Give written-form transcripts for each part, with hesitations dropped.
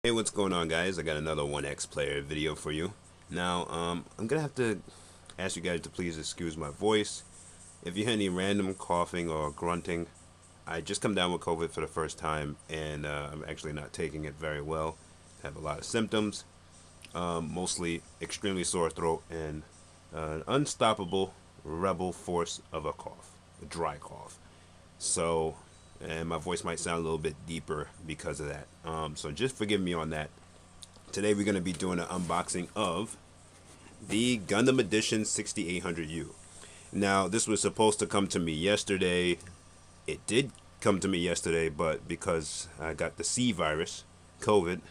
Hey, what's going on, guys? I got another OneXplayer video for you. Now, I'm gonna have to ask you guys to please excuse my voice. If you hear any random coughing or grunting, I just come down with COVID for the first time, and I'm actually not taking it very well. I have a lot of symptoms, mostly extremely sore throat and an unstoppable rebel force of a cough, a dry cough. So, and my voice might sound a little bit deeper because of that. So just forgive me on that. Today we're going to be doing an unboxing of the Gundam Edition 6800U. Now, this was supposed to come to me yesterday. It did come to me yesterday, but because I got the C virus, COVID,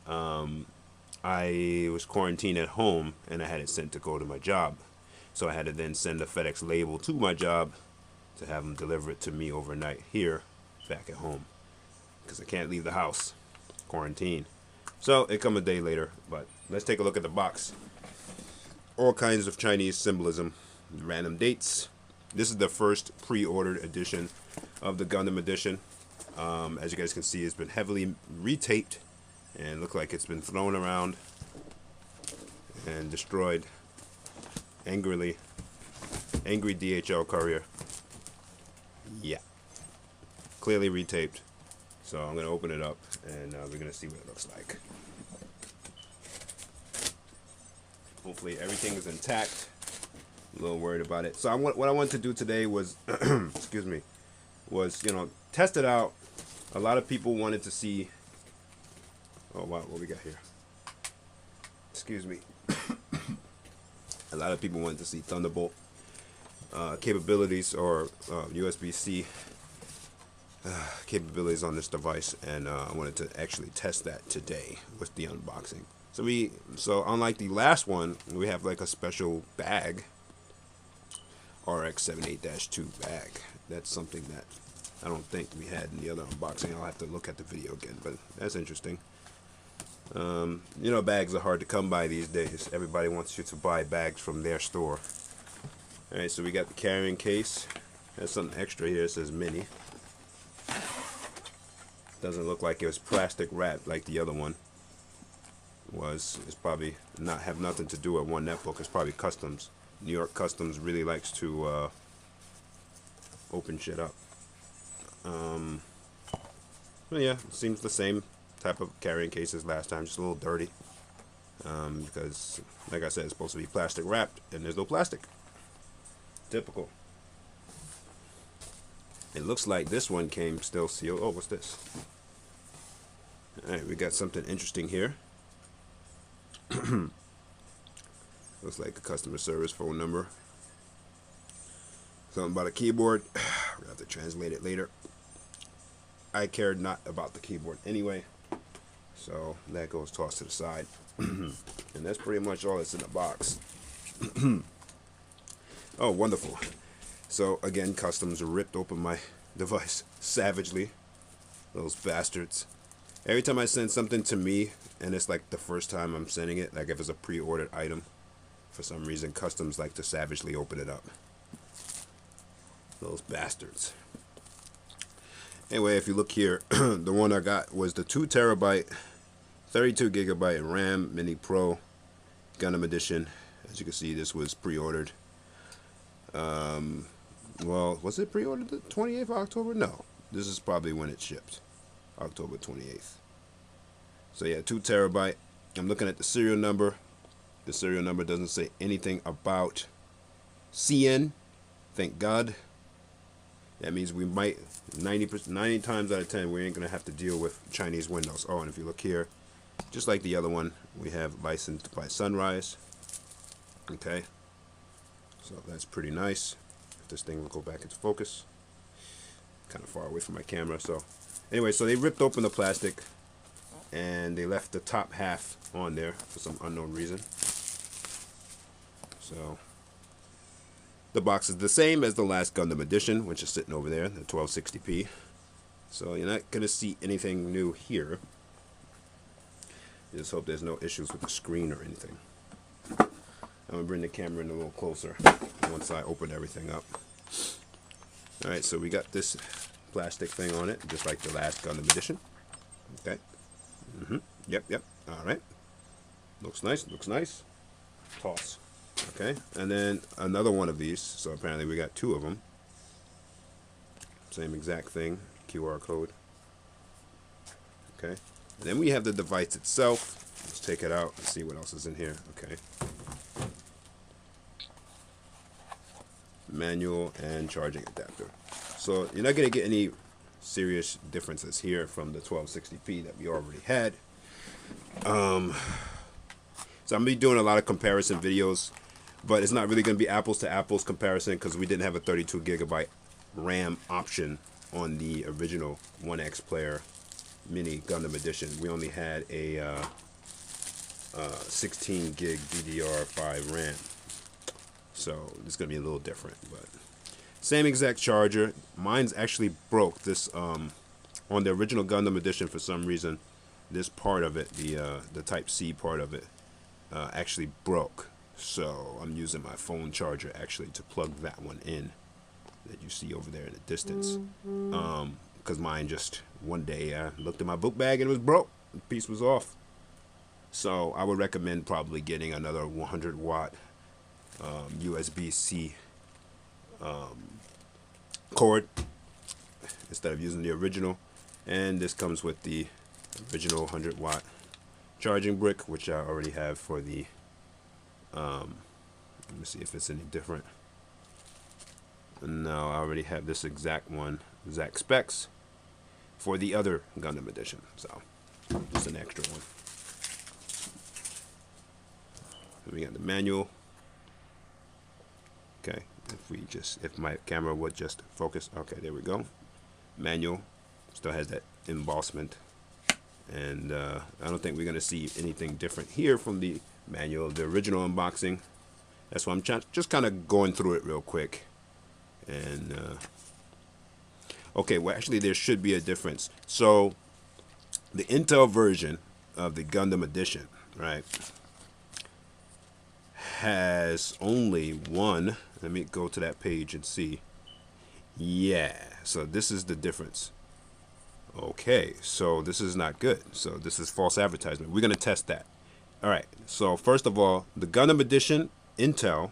I was quarantined at home and I had it sent to go to my job. So I had to then send a FedEx label to my job to have them deliver it to me overnight here back at home because I can't leave the house, quarantine. So it come a day later, but let's take a look at the box. All kinds of Chinese symbolism, random dates. This is the first pre-ordered edition of the Gundam edition. As you guys can see, it's been heavily retaped and look like it's been thrown around and destroyed angrily. Angry DHL courier. Yeah, clearly retaped. So I'm gonna open it up and we're gonna see what it looks like. Hopefully everything is intact. I'm a little worried about it. So what I wanted to do today was excuse me, was test it out. A lot of people wanted to see, oh wow, what we got here, excuse me. A lot of people wanted to see Thunderbolt capabilities or USB-C capabilities on this device, and I wanted to actually test that today with the unboxing. So unlike the last one, we have like a special bag, Rx-78-2 bag. That's something that I don't think we had in the other unboxing. I'll have to look at the video again, but that's interesting. Bags are hard to come by these days. Everybody wants you to buy bags from their store. Alright, so we got the carrying case. There's something extra here. It says mini. Doesn't look like it was plastic wrapped like the other one was. It's probably have nothing to do with One Netbook. It's probably customs. New York Customs really likes to open shit up. But yeah, it seems the same type of carrying case as last time, just a little dirty. Because, like I said, it's supposed to be plastic wrapped, and there's no plastic. Typical. It looks like this one came still sealed. Oh, what's this? Alright, we got something interesting here. Looks like a customer service phone number. Something about a keyboard. We'll have to translate it later. I cared not about the keyboard anyway, so that goes tossed to the side. And that's pretty much all that's in the box. Oh, wonderful. So again, customs ripped open my device savagely. Those bastards. Every time I send something to me, and it's like the first time I'm sending it, like if it's a pre-ordered item, for some reason customs like to savagely open it up. Those bastards. Anyway, if you look here, the one I got was the 2 terabyte 32 gigabyte RAM Mini Pro Gundam Edition. As you can see, this was pre-ordered. Well, was it pre-ordered the 28th of October? No, this is probably when it shipped, October 28th. So yeah, 2 terabyte. I'm looking at the serial number. The serial number doesn't say anything about CN. Thank God. That means we might 90 times out of 10 we ain't gonna have to deal with Chinese windows. Oh, and if you look here, just like the other one, we have licensed by Sunrise. Okay, so that's pretty nice. If this thing will go back into focus, kind of far away from my camera. So anyway, so they ripped open the plastic and they left the top half on there for some unknown reason. So the box is the same as the last Gundam edition, which is sitting over there, the 1260p. So you're not gonna see anything new here. Just hope there's no issues with the screen or anything. I'm gonna bring the camera in a little closer once I open everything up. Alright, so we got this plastic thing on it, just like the last Gundam edition. Okay. Yep, yep. All right. Looks nice, looks nice. Toss. Okay, and then another one of these. So apparently we got two of them. Same exact thing, QR code. Okay, and then we have the device itself. Let's take it out and see what else is in here. Okay. Manual and charging adapter. So you're not going to get any serious differences here from the 1260p that we already had. So I'm going to be doing a lot of comparison videos, but it's not really going to be apples to apples comparison because we didn't have a 32 gigabyte RAM option on the original OneXplayer Mini Gundam Edition. We only had a 16 gig DDR5 RAM. So it's going to be a little different, but same exact charger. Mine's actually broke. This on the original Gundam Edition, for some reason, this part of it, the Type C part of it, actually broke. So I'm using my phone charger actually to plug that one in that you see over there in the distance. Because mine just one day I looked at my book bag and it was broke. The piece was off. So I would recommend probably getting another 100 watt USB-C cord instead of using the original. And this comes with the original 100 watt charging brick, which I already have for the let me see if it's any different. No, I already have this exact one, exact specs for the other Gundam Edition, so just an extra one. And we got the manual. Okay, if my camera would just focus. Okay, there we go. Manual still has that embossment, and I don't think we're gonna see anything different here from the manual of the original unboxing. That's why I'm just kind of going through it real quick. And okay, well actually there should be a difference. So the Intel version of the Gundam Edition, right, has only one. Let me go to that page and see. Yeah, so this is the difference. Okay, so this is not good. So this is false advertisement. We're gonna test that. All right, so first of all, the Gundam Edition Intel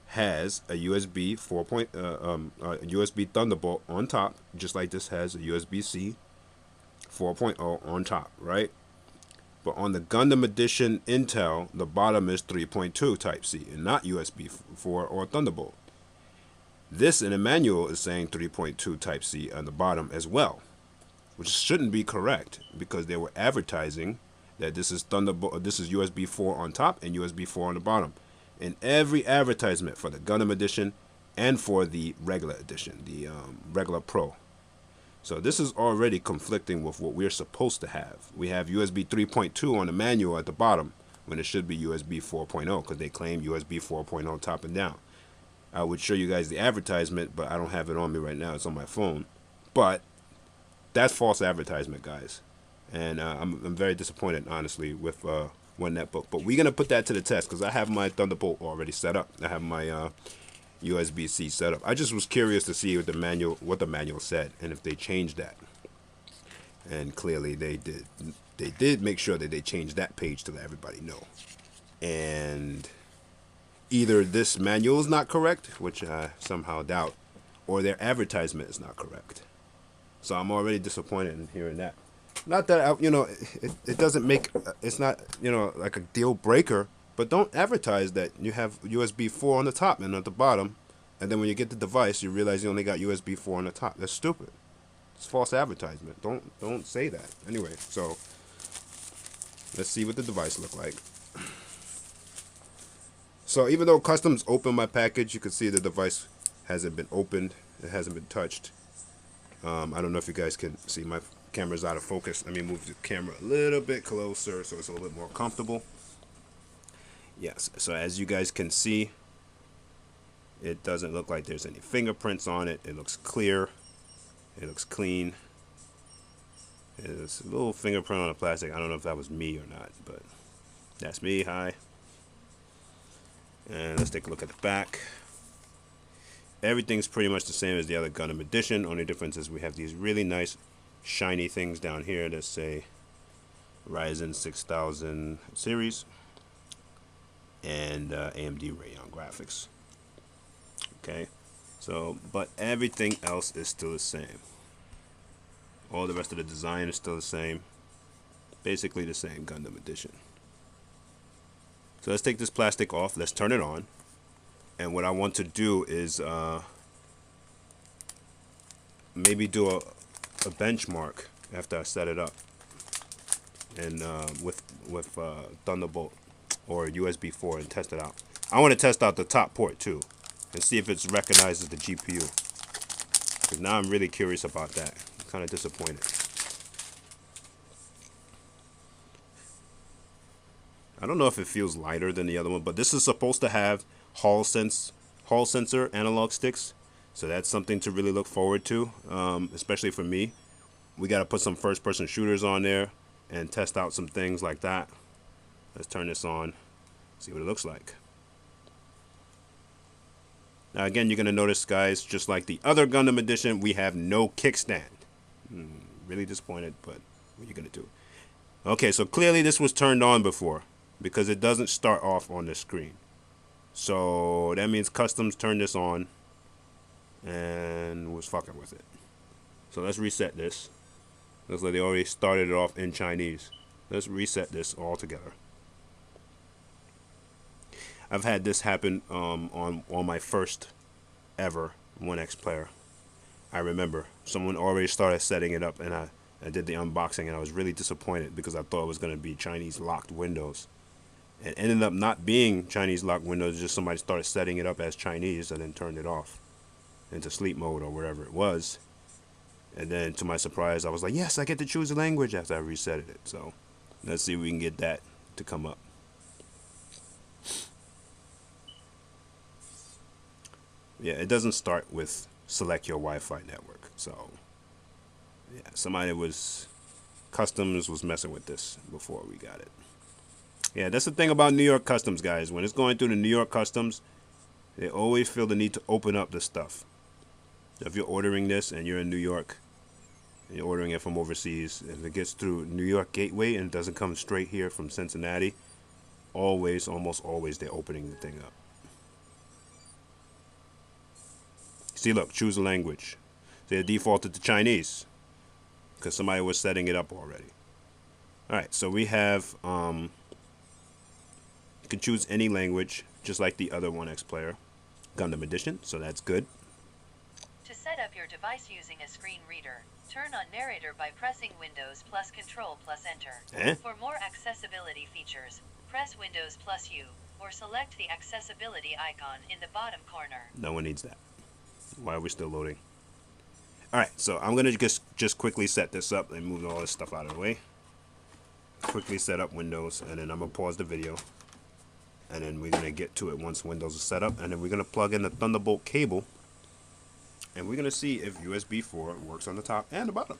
has a USB USB Thunderbolt on top, just like this has a USB-C 4.0 on top, right? But on the Gundam Edition Intel, the bottom is 3.2 Type-C and not USB 4 or Thunderbolt. This in the manual is saying 3.2 Type-C on the bottom as well, which shouldn't be correct because they were advertising that this is Thunderbolt, this is USB 4 on top and USB 4 on the bottom. In every advertisement for the Gundam Edition and for the regular edition, the regular Pro. So this is already conflicting with what we're supposed to have. We have USB 3.2 on the manual at the bottom when it should be USB 4.0 because they claim USB 4.0 top and down. I would show you guys the advertisement, but I don't have it on me right now. It's on my phone. But that's false advertisement, guys. And I'm very disappointed, honestly, with One Netbook. But we're going to put that to the test because I have my Thunderbolt already set up. I have my USB-C set up. I just was curious to see what the manual said and if they changed that. And clearly they did. They did make sure that they changed that page to let everybody know. And either this manual is not correct, which I somehow doubt, or their advertisement is not correct. So I'm already disappointed in hearing that. Not that, it doesn't make, it's not, like a deal breaker, but don't advertise that you have USB 4 on the top and at the bottom, and then when you get the device, you realize you only got USB 4 on the top. That's stupid. It's false advertisement. Don't say that. Anyway, so let's see what the device look like. So even though Customs opened my package, you can see the device hasn't been opened. It hasn't been touched. I don't know if you guys can see my camera's out of focus. Let me move the camera a little bit closer so it's a little bit more comfortable. Yes, so as you guys can see, it doesn't look like there's any fingerprints on it. It looks clear. It looks clean. There's a little fingerprint on the plastic. I don't know if that was me or not, but that's me. Hi. And let's take a look at the back. Everything's pretty much the same as the other Gundam Edition. Only difference is we have these really nice shiny things down here that say Ryzen 6000 series, and AMD Radeon graphics. Okay, so but everything else is still the same. All the rest of the design is still the same. Basically the same Gundam edition. So let's take this plastic off. Let's turn it on. And what I want to do is maybe do a benchmark after I set it up, and with Thunderbolt or USB 4 and test it out. I want to test out the top port too and see if it recognizes the GPU. Because now I'm really curious about that. I'm kind of disappointed. I don't know if it feels lighter than the other one, but this is supposed to have Hall sensor analog sticks, so that's something to really look forward to, especially for me. We got to put some first-person shooters on there and test out some things like that. Let's turn this on, see what it looks like. Now again, you're going to notice, guys, just like the other Gundam edition, we have no kickstand. Really disappointed, but what are you going to do? Okay, so clearly this was turned on before, because it doesn't start off on the screen. So that means Customs turned this on and was fucking with it. So let's reset this. Looks like they already started it off in Chinese. Let's reset this all together. I've had this happen on my first ever OneXplayer. I remember someone already started setting it up, and I did the unboxing, and I was really disappointed because I thought it was going to be Chinese locked Windows. It ended up not being Chinese locked Windows, just somebody started setting it up as Chinese and then turned it off into sleep mode or wherever it was. And then to my surprise, I was like, yes, I get to choose the language after I reset it. So let's see if we can get that to come up. Yeah, it doesn't start with select your Wi-Fi network. So yeah, somebody was, Customs was messing with this before we got it. Yeah, that's the thing about New York Customs, guys. When it's going through the New York Customs, they always feel the need to open up the stuff. So if you're ordering this and you're in New York, and you're ordering it from overseas, if it gets through New York Gateway and it doesn't come straight here from Cincinnati, always, almost always, they're opening the thing up. See, look, choose a language. So they defaulted to Chinese because somebody was setting it up already. All right, so we have... you can choose any language, just like the other OneXplayer Gundam edition, so that's good. To set up your device using a screen reader, turn on narrator by pressing Windows plus Control plus Enter. For more accessibility features, press Windows plus U, or select the accessibility icon in the bottom corner. No one needs that. Why are we still loading? Alright, so I'm going to just quickly set this up and move all this stuff out of the way. Quickly set up Windows, and then I'm going to pause the video. And then we're going to get to it once Windows is set up. And then we're going to plug in the Thunderbolt cable. And we're going to see if USB 4 works on the top and the bottom.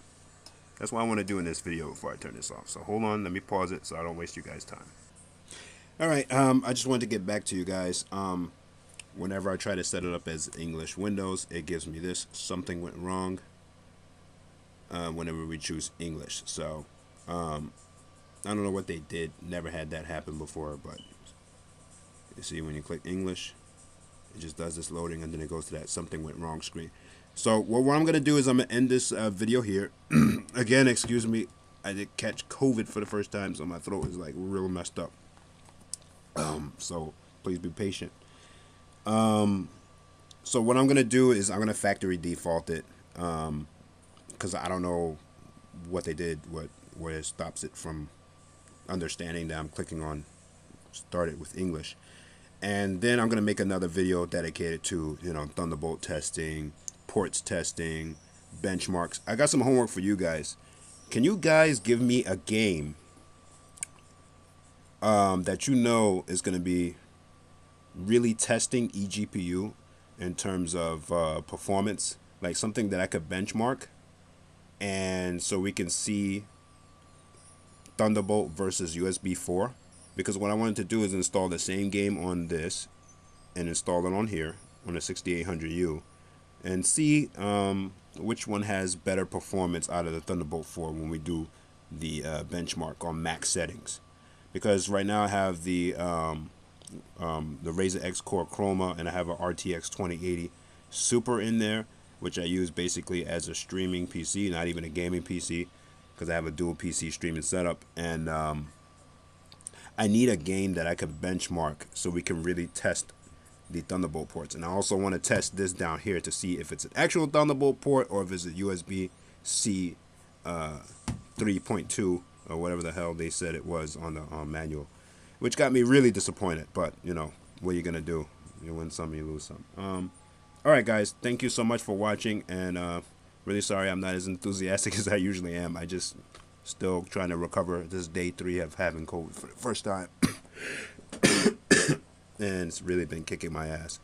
That's what I want to do in this video before I turn this off. So hold on, let me pause it so I don't waste you guys' time. Alright, I just wanted to get back to you guys. Whenever I try to set it up as English Windows, it gives me this. Something went wrong whenever we choose English. So, I don't know what they did. Never had that happen before, but you see when you click English, it just does this loading and then it goes to that something went wrong screen. So what I'm going to do is I'm going to end this video here. Again, excuse me, I did catch COVID for the first time, so my throat is like real messed up. So please be patient. So what I'm going to do is I'm going to factory default it, because I don't know what they did, where it stops it from understanding that I'm clicking on started with English. And then I'm going to make another video dedicated to, you know, Thunderbolt testing, ports testing, benchmarks. I got some homework for you guys. Can you guys give me a game that you know is going to be really testing eGPU in terms of performance, like something that I could benchmark, and so we can see Thunderbolt versus USB 4? Because what I wanted to do is install the same game on this and install it on here on the 6800U and see which one has better performance out of the Thunderbolt 4 when we do benchmark on max settings, because right now I have the Razer X Core Chroma, and I have a RTX 2080 Super in there, which I use basically as a streaming PC, not even a gaming PC, because I have a dual PC streaming setup. And I need a game that I can benchmark so we can really test the Thunderbolt ports. And I also want to test this down here to see if it's an actual Thunderbolt port or if it's a USB-C 3.2 or whatever the hell they said it was on the manual, which got me really disappointed. But you know, what are you gonna do? You win some, you lose some. Alright guys, thank you so much for watching, and really sorry I'm not as enthusiastic as I usually am. I just still trying to recover this day 3 of having COVID for the first time. And it's really been kicking my ass.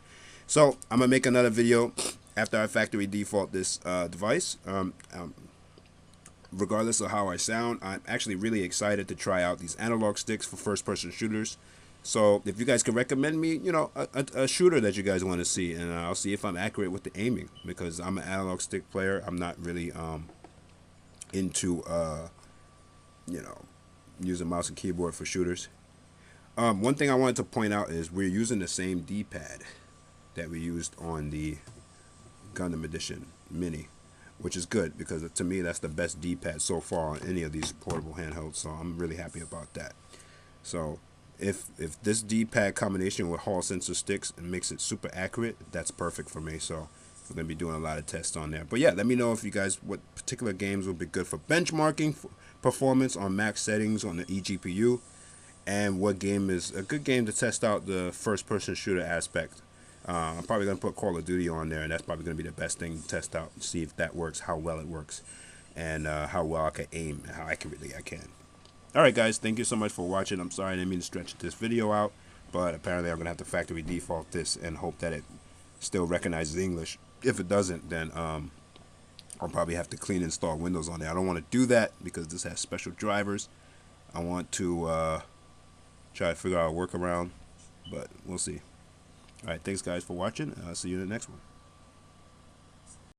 So I'm gonna make another video after I factory default this device. Regardless of how I sound, I'm actually really excited to try out these analog sticks for first-person shooters. So if you guys can recommend me, you know, a shooter that you guys want to see, and I'll see if I'm accurate with the aiming, because I'm an analog stick player. I'm not really into you know, using mouse and keyboard for shooters. One thing I wanted to point out is we're using the same D-pad that we used on the Gundam Edition Mini, which is good, because to me that's the best D-pad so far on any of these portable handhelds. So I'm really happy about that. So if this D-pad combination with Hall sensor sticks and makes it super accurate, that's perfect for me. So we're gonna be doing a lot of tests on there. But yeah, let me know if you guys, what particular games would be good for benchmarking for performance on max settings on the eGPU, and what game is a good game to test out the first-person shooter aspect. I'm probably going to put Call of Duty on there, and that's probably going to be the best thing to test out, see if that works, how well it works, and how well I can aim, and how accurately I can. Alright guys, thank you so much for watching. I'm sorry I didn't mean to stretch this video out, but apparently I'm going to have to factory default this and hope that it still recognizes English. If it doesn't, then I'll probably have to clean and install Windows on there. I don't want to do that because this has special drivers. I want to try to figure out a workaround, but we'll see. Alright, thanks guys for watching. I'll see you in the next one.